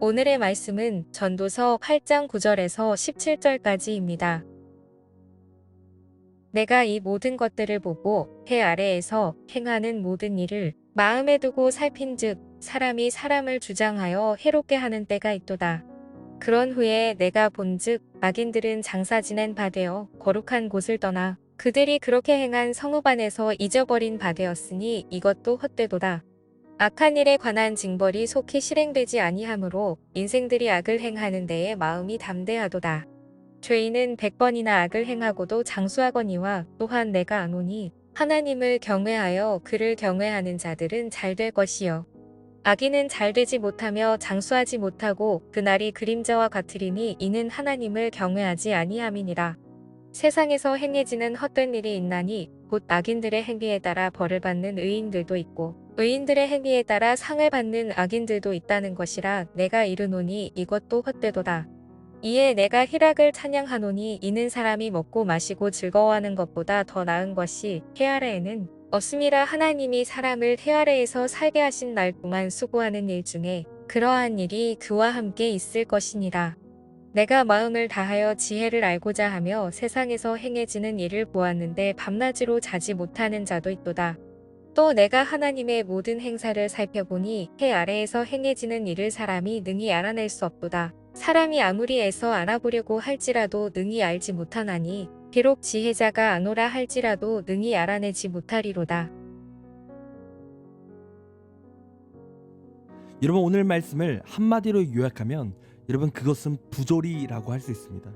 오늘의 말씀은 전도서 8장 9절에서 17절까지입니다. 내가 이 모든 것들을 보고 해 아래에서 행하는 모든 일을 마음에 두고 살핀즉 사람이 사람을 주장하여 해롭게 하는 때가 있도다. 그런 후에 내가 본즉 악인들은 장사 지낸 바 되어 거룩한 곳을 떠나 그들이 그렇게 행한 성읍 안에서 잊어버린 바 되었으니 이것도 헛되도다. 악한 일에 관한 징벌이 속히 실행되지 아니하므로 인생들이 악을 행하는 데에 마음이 담대하도다. 죄인은 100번이나 악을 행하고도 장수하거니와 또한 내가 아노니 하나님을 경외하여 그를 경외하는 자들은 잘 될 것이요. 악인은 잘되지 못하며 장수하지 못하고 그날이 그림자와 같으리니 이는 하나님을 경외하지 아니함이니라. 세상에서 행해지는 헛된 일이 있나니 곧 악인들의 행위에 따라 벌을 받는 의인들도 있고 의인들의 행위에 따라 상을 받는 악인들도 있다는 것이라. 내가 이르노니 이것도 헛되도다. 이에 내가 희락을 찬양하노니 이는 사람이 먹고 마시고 즐거워하는 것보다 더 나은 것이 해 아래에는 없음이라. 하나님이 사람을 해 아래에서 살게 하신 날 동안 수고하는 일 중에 그러한 일이 그와 함께 있을 것이니라. 내가 마음을 다하여 지혜를 알고자 하며 세상에서 행해지는 일을 보았는데 밤낮으로 자지 못하는 자도 있도다. 또 내가 하나님의 모든 행사를 살펴보니 해 아래에서 행해지는 일을 사람이 능히 알아낼 수 없도다. 사람이 아무리 애써 알아보려고 할지라도 능히 알지 못하나니 비록 지혜자가 아노라 할지라도 능히 알아내지 못하리로다. 여러분, 오늘 말씀을 한마디로 요약하면 여러분 그것은 부조리라고 할 수 있습니다.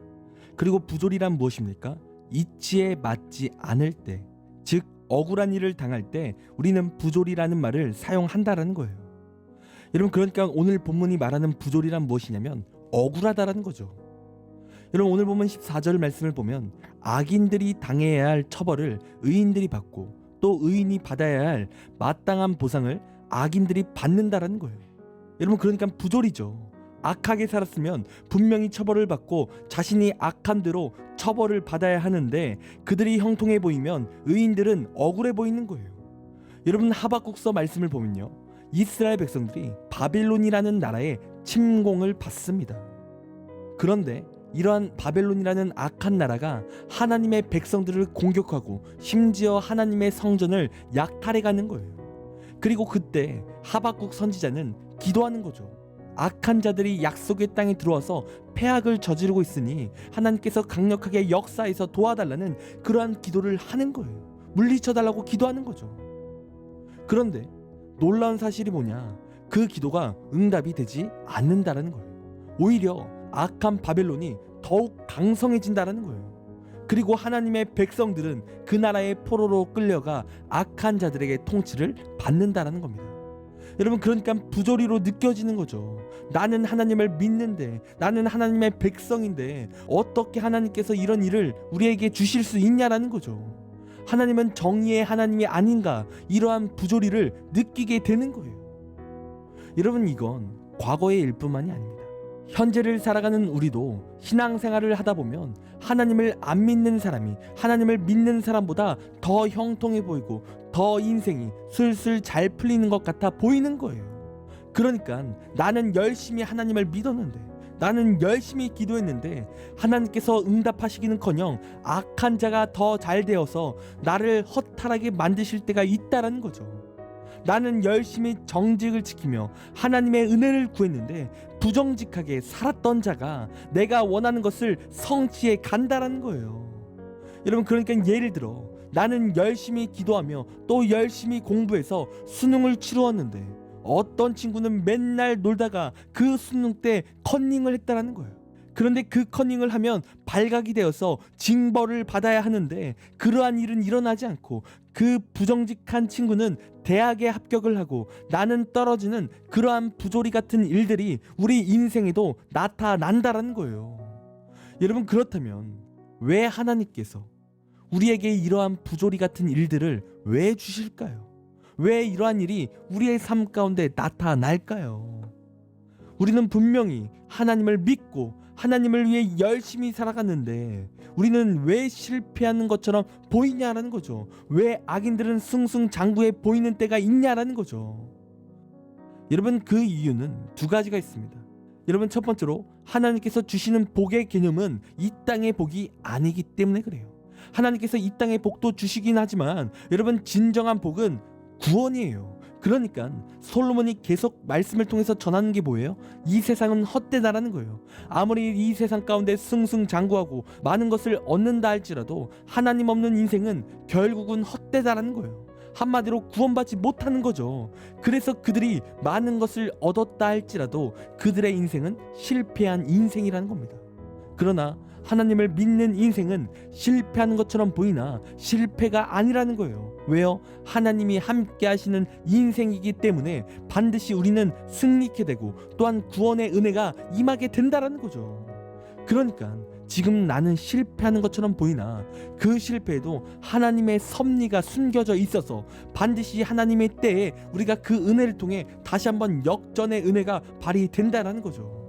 그리고 부조리란 무엇입니까? 이치에 맞지 않을 때, 즉 억울한 일을 당할 때 우리는 부조리라는 말을 사용한다라는 거예요. 여러분, 그러니까 오늘 본문이 말하는 부조리란 무엇이냐면 억울하다라는 거죠. 여러분, 오늘 보면 14절 말씀을 보면 악인들이 당해야 할 처벌을 의인들이 받고 또 의인이 받아야 할 마땅한 보상을 악인들이 받는다라는 거예요. 여러분, 그러니까 부조리죠. 악하게 살았으면 분명히 처벌을 받고 자신이 악한 대로 처벌을 받아야 하는데 그들이 형통해 보이면 의인들은 억울해 보이는 거예요. 여러분, 하박국서 말씀을 보면요, 이스라엘 백성들이 바빌론이라는 나라에 침공을 받습니다. 그런데 이러한 바벨론이라는 악한 나라가 하나님의 백성들을 공격하고 심지어 하나님의 성전을 약탈해가는 거예요. 그리고 그때 하박국 선지자는 기도하는 거죠. 악한 자들이 약속의 땅에 들어와서 패악을 저지르고 있으니 하나님께서 강력하게 역사해서 도와달라는 그러한 기도를 하는 거예요. 물리쳐달라고 기도하는 거죠. 그런데 놀라운 사실이 뭐냐, 그 기도가 응답이 되지 않는다라는 거예요. 오히려 악한 바벨론이 더욱 강성해진다라는 거예요. 그리고 하나님의 백성들은 그 나라의 포로로 끌려가 악한 자들에게 통치를 받는다라는 겁니다. 여러분, 그러니까 부조리로 느껴지는 거죠. 나는 하나님을 믿는데, 나는 하나님의 백성인데 어떻게 하나님께서 이런 일을 우리에게 주실 수 있냐라는 거죠. 하나님은 정의의 하나님이 아닌가, 이러한 부조리를 느끼게 되는 거예요. 여러분, 이건 과거의 일뿐만이 아닙니다. 현재를 살아가는 우리도 신앙생활을 하다 보면 하나님을 안 믿는 사람이 하나님을 믿는 사람보다 더 형통해 보이고 더 인생이 슬슬 잘 풀리는 것 같아 보이는 거예요. 그러니까 나는 열심히 하나님을 믿었는데, 나는 열심히 기도했는데 하나님께서 응답하시기는커녕 악한 자가 더 잘 되어서 나를 허탈하게 만드실 때가 있다라는 거죠. 나는 열심히 정직을 지키며 하나님의 은혜를 구했는데 부정직하게 살았던 자가 내가 원하는 것을 성취해 간다라는 거예요. 여러분, 그러니까 예를 들어 나는 열심히 기도하며 또 열심히 공부해서 수능을 치루었는데 어떤 친구는 맨날 놀다가 그 수능 때 컨닝을 했다라는 거예요. 그런데 그 컨닝을 하면 발각이 되어서 징벌을 받아야 하는데 그러한 일은 일어나지 않고 그 부정직한 친구는 대학에 합격을 하고 나는 떨어지는 그러한 부조리 같은 일들이 우리 인생에도 나타난다라는 거예요. 여러분, 그렇다면 왜 하나님께서 우리에게 이러한 부조리 같은 일들을 왜 주실까요? 왜 이러한 일이 우리의 삶 가운데 나타날까요? 우리는 분명히 하나님을 믿고 하나님을 위해 열심히 살아갔는데 우리는 왜 실패하는 것처럼 보이냐라는 거죠. 왜 악인들은 승승장구해 보이는 때가 있냐라는 거죠. 여러분, 그 이유는 두 가지가 있습니다. 여러분, 첫 번째로 하나님께서 주시는 복의 개념은 이 땅의 복이 아니기 때문에 그래요. 하나님께서 이 땅의 복도 주시긴 하지만 여러분, 진정한 복은 구원이에요. 그러니까 솔로몬이 계속 말씀을 통해서 전하는 게 뭐예요? 이 세상은 헛되다라는 거예요. 아무리 이 세상 가운데 승승장구하고 많은 것을 얻는다 할지라도 하나님 없는 인생은 결국은 헛되다라는 거예요. 한마디로 구원받지 못하는 거죠. 그래서 그들이 많은 것을 얻었다 할지라도 그들의 인생은 실패한 인생이라는 겁니다. 그러나 하나님을 믿는 인생은 실패하는 것처럼 보이나 실패가 아니라는 거예요. 왜요? 하나님이 함께 하시는 인생이기 때문에 반드시 우리는 승리케 되고 또한 구원의 은혜가 임하게 된다라는 거죠. 그러니까 지금 나는 실패하는 것처럼 보이나 그 실패에도 하나님의 섭리가 숨겨져 있어서 반드시 하나님의 때에 우리가 그 은혜를 통해 다시 한번 역전의 은혜가 발휘된다라는 거죠.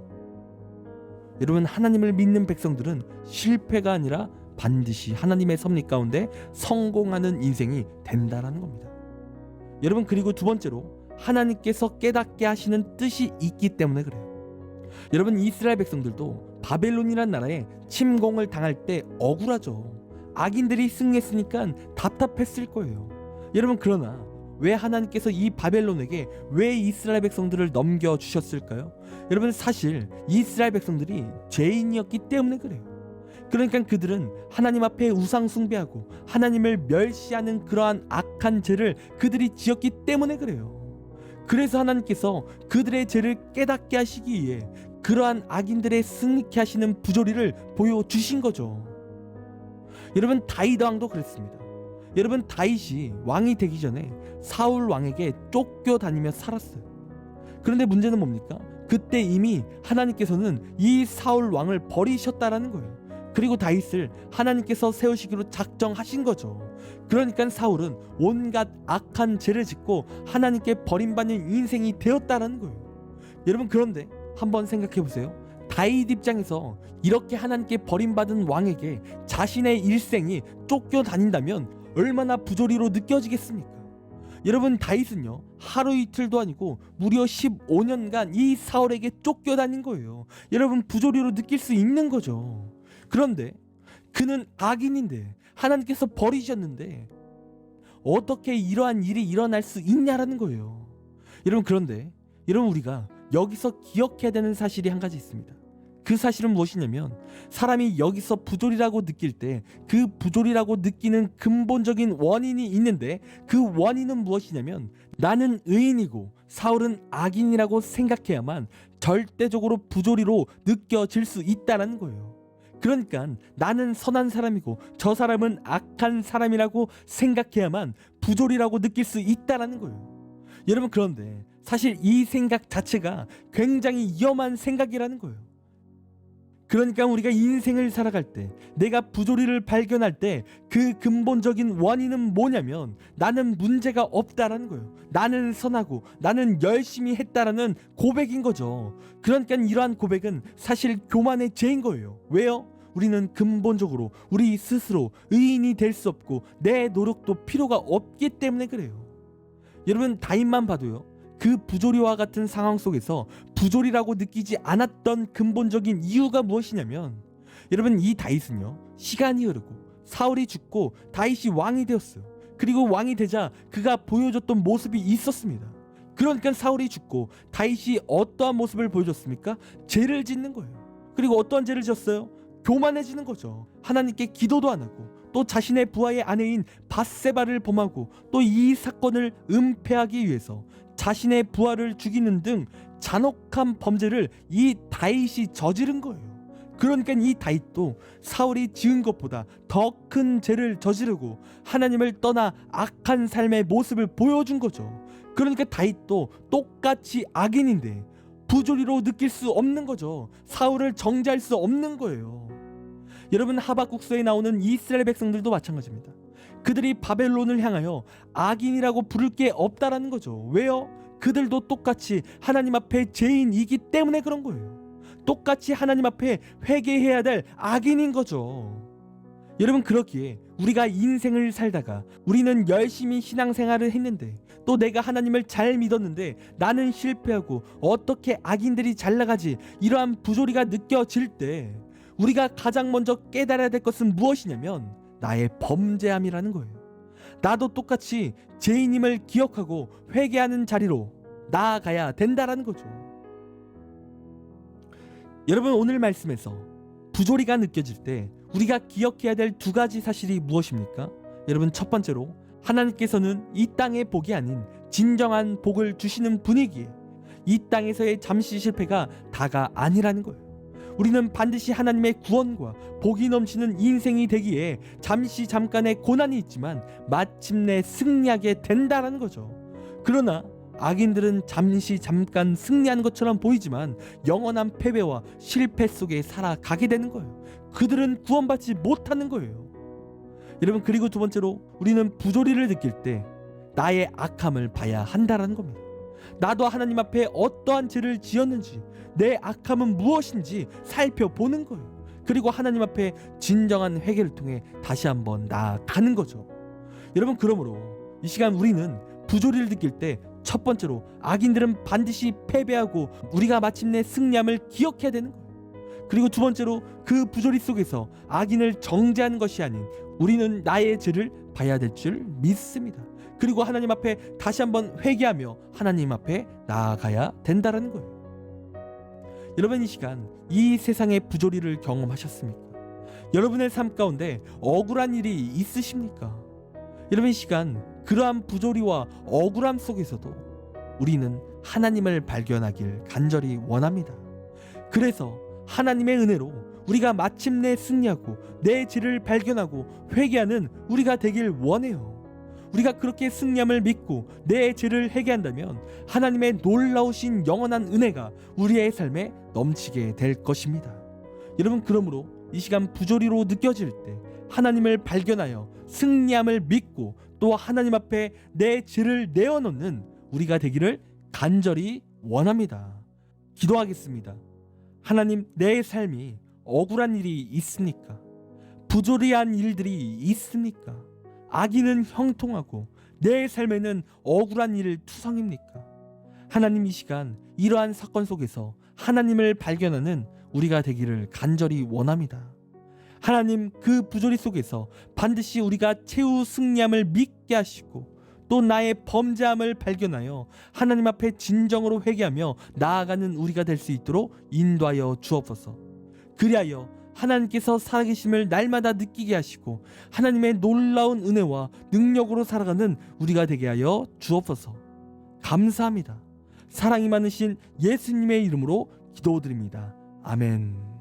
여러분, 하나님을 믿는 백성들은 실패가 아니라 반드시 하나님의 섭리 가운데 성공하는 인생이 된다라는 겁니다. 여러분, 그리고 두 번째로 하나님께서 깨닫게 하시는 뜻이 있기 때문에 그래요. 여러분, 이스라엘 백성들도 바벨론이란 나라에 침공을 당할 때 억울하죠. 악인들이 승리했으니까 답답했을 거예요. 여러분, 그러나 왜 하나님께서 이 바벨론에게 왜 이스라엘 백성들을 넘겨주셨을까요? 여러분, 사실 이스라엘 백성들이 죄인이었기 때문에 그래요. 그러니까 그들은 하나님 앞에 우상 숭배하고 하나님을 멸시하는 그러한 악한 죄를 그들이 지었기 때문에 그래요. 그래서 하나님께서 그들의 죄를 깨닫게 하시기 위해 그러한 악인들의 승리케 하시는 부조리를 보여주신 거죠. 여러분, 다윗 왕도 그랬습니다. 여러분, 다윗이 왕이 되기 전에 사울 왕에게 쫓겨다니며 살았어요. 그런데 문제는 뭡니까? 그때 이미 하나님께서는 이 사울 왕을 버리셨다라는 거예요. 그리고 다윗을 하나님께서 세우시기로 작정하신 거죠. 그러니까 사울은 온갖 악한 죄를 짓고 하나님께 버림받는 인생이 되었다라는 거예요. 여러분, 그런데 한번 생각해 보세요. 다윗 입장에서 이렇게 하나님께 버림받은 왕에게 자신의 일생이 쫓겨다닌다면 얼마나 부조리로 느껴지겠습니까? 여러분, 다윗은요, 하루 이틀도 아니고 무려 15년간 이 사울에게 쫓겨다닌 거예요. 여러분, 부조리로 느낄 수 있는 거죠. 그런데 그는 악인인데 하나님께서 버리셨는데 어떻게 이러한 일이 일어날 수 있냐라는 거예요. 여러분, 그런데 여러분, 우리가 여기서 기억해야 되는 사실이 한 가지 있습니다. 그 사실은 무엇이냐면 사람이 여기서 부조리라고 느낄 때 그 부조리라고 느끼는 근본적인 원인이 있는데 그 원인은 무엇이냐면 나는 의인이고 사울은 악인이라고 생각해야만 절대적으로 부조리로 느껴질 수 있다는 거예요. 그러니까 나는 선한 사람이고 저 사람은 악한 사람이라고 생각해야만 부조리라고 느낄 수 있다는 거예요. 여러분, 그런데 사실 이 생각 자체가 굉장히 위험한 생각이라는 거예요. 그러니까 우리가 인생을 살아갈 때 내가 부조리를 발견할 때 그 근본적인 원인은 뭐냐면 나는 문제가 없다라는 거예요. 나는 선하고 나는 열심히 했다라는 고백인 거죠. 그러니까 이러한 고백은 사실 교만의 죄인 거예요. 왜요? 우리는 근본적으로 우리 스스로 의인이 될 수 없고 내 노력도 필요가 없기 때문에 그래요. 여러분, 다윗만 봐도요, 그 부조리와 같은 상황 속에서 부조리라고 느끼지 않았던 근본적인 이유가 무엇이냐면 여러분, 이 다윗은요, 시간이 흐르고 사울이 죽고 다윗이 왕이 되었어요. 그리고 왕이 되자 그가 보여줬던 모습이 있었습니다. 그러니까 사울이 죽고 다윗이 어떠한 모습을 보여줬습니까? 죄를 짓는 거예요. 그리고 어떠한 죄를 지었어요? 교만해지는 거죠. 하나님께 기도도 안 하고 또 자신의 부하의 아내인 밧세바를 범하고 또 이 사건을 은폐하기 위해서 자신의 부하를 죽이는 등 잔혹한 범죄를 이 다윗이 저지른 거예요. 그러니까 이 다윗도 사울이 지은 것보다 더 큰 죄를 저지르고 하나님을 떠나 악한 삶의 모습을 보여준 거죠. 그러니까 다윗도 똑같이 악인인데 부조리로 느낄 수 없는 거죠. 사울을 정죄할 수 없는 거예요. 여러분, 하박국서에 나오는 이스라엘 백성들도 마찬가지입니다. 그들이 바벨론을 향하여 악인이라고 부를 게 없다라는 거죠. 왜요? 그들도 똑같이 하나님 앞에 죄인이기 때문에 그런 거예요. 똑같이 하나님 앞에 회개해야 될 악인인 거죠. 여러분, 그렇기에 우리가 인생을 살다가 우리는 열심히 신앙생활을 했는데, 또 내가 하나님을 잘 믿었는데 나는 실패하고 어떻게 악인들이 잘 나가지, 이러한 부조리가 느껴질 때 우리가 가장 먼저 깨달아야 될 것은 무엇이냐면 나의 범죄함이라는 거예요. 나도 똑같이 죄인임을 기억하고 회개하는 자리로 나아가야 된다라는 거죠. 여러분, 오늘 말씀에서 부조리가 느껴질 때 우리가 기억해야 될 두 가지 사실이 무엇입니까? 여러분, 첫 번째로 하나님께서는 이 땅의 복이 아닌 진정한 복을 주시는 분이기에 이 땅에서의 잠시 실패가 다가 아니라는 거예요. 우리는 반드시 하나님의 구원과 복이 넘치는 인생이 되기에 잠시 잠깐의 고난이 있지만 마침내 승리하게 된다라는 거죠. 그러나 악인들은 잠시 잠깐 승리하는 것처럼 보이지만 영원한 패배와 실패 속에 살아가게 되는 거예요. 그들은 구원받지 못하는 거예요. 여러분, 그리고 두 번째로 우리는 부조리를 느낄 때 나의 악함을 봐야 한다라는 겁니다. 나도 하나님 앞에 어떠한 죄를 지었는지, 내 악함은 무엇인지 살펴보는 거예요. 그리고 하나님 앞에 진정한 회개를 통해 다시 한번 나아가는 거죠. 여러분, 그러므로 이 시간 우리는 부조리를 느낄 때 첫 번째로 악인들은 반드시 패배하고 우리가 마침내 승리함을 기억해야 되는 거예요. 그리고 두 번째로 그 부조리 속에서 악인을 정죄하는 것이 아닌 우리는 나의 죄를 봐야 될 줄 믿습니다. 그리고 하나님 앞에 다시 한번 회개하며 하나님 앞에 나아가야 된다는 거예요. 여러분, 이 시간 이 세상의 부조리를 경험하셨습니까? 여러분의 삶 가운데 억울한 일이 있으십니까? 여러분, 이 시간 그러한 부조리와 억울함 속에서도 우리는 하나님을 발견하길 간절히 원합니다. 그래서 하나님의 은혜로 우리가 마침내 승리하고 내 죄를 발견하고 회개하는 우리가 되길 원해요. 우리가 그렇게 승리함을 믿고 내 죄를 회개한다면 하나님의 놀라우신 영원한 은혜가 우리의 삶에 넘치게 될 것입니다. 여러분, 그러므로 이 시간 부조리로 느껴질 때 하나님을 발견하여 승리함을 믿고 또 하나님 앞에 내 죄를 내어놓는 우리가 되기를 간절히 원합니다. 기도하겠습니다. 하나님, 내 삶이 억울한 일이 있습니까? 부조리한 일들이 있습니까? 악인은 형통하고 내 삶에는 억울한 일 투성입니까? 하나님, 이 시간 이러한 사건 속에서 하나님을 발견하는 우리가 되기를 간절히 원합니다. 하나님, 그 부조리 속에서 반드시 우리가 최후 승리함을 믿게 하시고 또 나의 범죄함을 발견하여 하나님 앞에 진정으로 회개하며 나아가는 우리가 될 수 있도록 인도하여 주옵소서. 그리하여 하나님께서 살아계심을 날마다 느끼게 하시고 하나님의 놀라운 은혜와 능력으로 살아가는 우리가 되게 하여 주옵소서. 감사합니다. 사랑이 많으신 예수님의 이름으로 기도드립니다. 아멘.